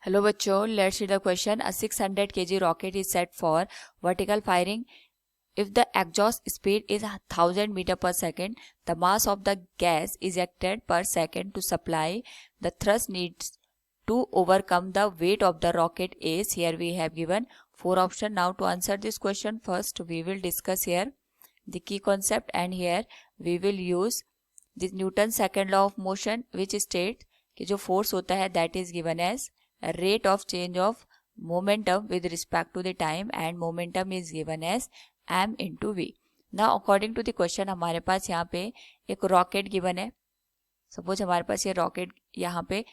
Hello बच्चों, let's read the question. A 600 kg rocket is set for vertical firing. If the exhaust speed is 1000 meter per second, the mass of the gas ejected per second to supply the thrust needs to overcome the weight of the rocket is. Here we have given 4 options. Now to answer this question, first we will discuss here the key concept, and here we will use the Newton's second law of motion, which states कि जो force होता है that is given as rate of change of momentum with respect to the time, and momentum is given as m into v. Now according to the question हमारे पास यहाँ पे एक rocket given है. सपोज हमारे पास ये रॉकेट यहाँ पे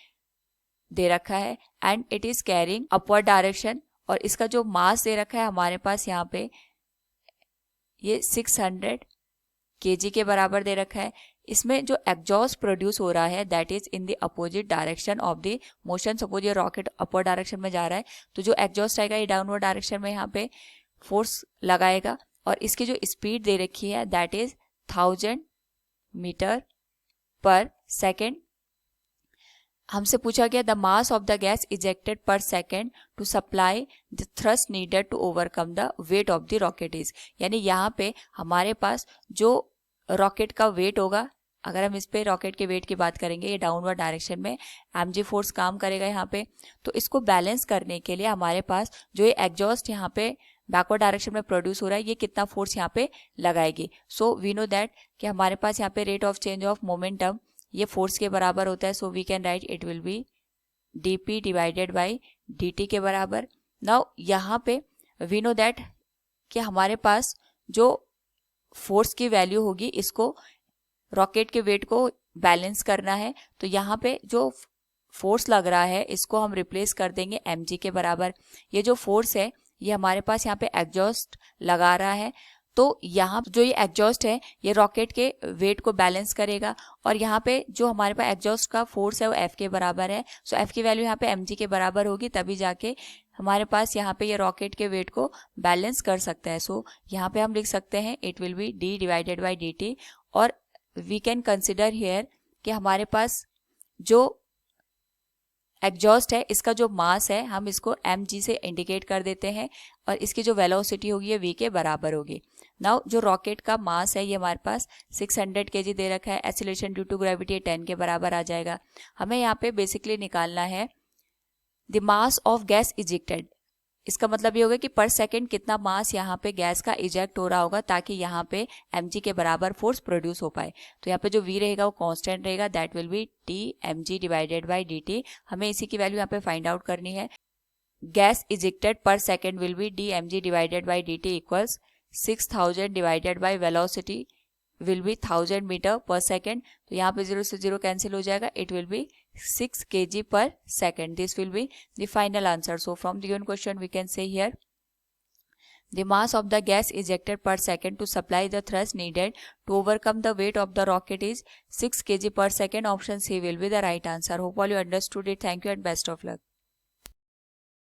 दे रखा है and it is carrying upward direction, और इसका जो मास दे रखा है हमारे पास यहाँ पे ये 600 kg के बराबर दे रखा है. इसमें जो एग्जॉस्ट प्रोड्यूस हो रहा है that is in the opposite direction of the motion. Suppose ये रॉकेट अपवर्ड डायरेक्शन में जा रहा है तो जो एग्जॉस्ट आएगा ये डाउनवर्ड डायरेक्शन में यहाँ पे फोर्स लगाएगा, और इसकी जो स्पीड दे रखी है that is 1000 metre per second. हमसे पूछा गया the mass of the gas ejected per second to supply the thrust needed to overcome the weight of the rocket is. यानी यहाँ पे हमारे पास जो रॉकेट का वेट होगा, अगर हम इस पे रॉकेट के वेट की बात करेंगे, ये डाउनवर्ड डायरेक्शन में mg फोर्स काम करेगा यहाँ पे. तो इसको बैलेंस करने के लिए हमारे पास जो ये एग्जॉस्ट यहाँ पे बैकवर्ड डायरेक्शन में प्रोड्यूस हो रहा है ये कितना फोर्स यहाँ पे लगाएगी. सो वी नो दैट कि हमारे पास यहाँ पे rate of change of momentum ये फोर्स के बराबर होता है. So we can write it will be dp divided by dt के बराबर. नाउ यहाँ पे वी नो दैट कि हमारे पास जो फोर्स की वैल्यू होगी इसको रॉकेट के वेट को बैलेंस करना है. तो यहाँ पे जो फोर्स लग रहा है इसको हम रिप्लेस कर देंगे mg के बराबर. ये जो फोर्स है ये हमारे पास यहाँ पे एग्जॉस्ट लगा रहा है, तो यहाँ जो ये एग्जॉस्ट है ये रॉकेट के वेट को बैलेंस करेगा, और यहाँ पे जो हमारे पास एग्जॉस्ट का फोर्स है वो F के बराबर है. सो F की वैल्यू यहाँ पे mg के बराबर होगी, तभी जाके हमारे पास यहाँ पे ये रॉकेट के वेट को बैलेंस कर सकता है. सो यहाँ पे हम लिख सकते हैं it will be d divided by dt, और वी कैन कंसिडर हियर कि हमारे पास जो एग्जॉस्ट है इसका जो मास है हम इसको mg से इंडिकेट कर देते हैं, और इसकी जो वेलोसिटी होगी ये v के बराबर होगी. नाउ जो रॉकेट का मास है ये हमारे पास 600 kg दे रखा है. एक्सीलरेशन ड्यू टू ग्रेविटी 10 के बराबर आ जाएगा. हमें यहाँ पे बेसिकली निकालना है the mass of gas ejected. इसका मतलब ये होगा कि पर सेकेंड कितना मास यहाँ पे गैस का इजेक्ट हो रहा होगा ताकि यहाँ पे mg के बराबर फोर्स प्रोड्यूस हो पाए. तो यहाँ पे जो v रहेगा वो कांस्टेंट रहेगा, that will be t mg divided by dt. हमें इसी की वैल्यू यहाँ पे फाइंड आउट करनी है. Gas ejected per second will be d mg divided by dt equals 6000 divided by velocity will be 1000 metre per second. तो यहाँ पे 0 से 0 कैंसिल हो जाएगा. It will be 6 kg per second. This will be the final answer. So from the given question we can say here the mass of the gas ejected per second to supply the thrust needed to overcome the weight of the rocket is 6 kg per second. Option C will be the right answer. Hope all you understood it. Thank you and best of luck.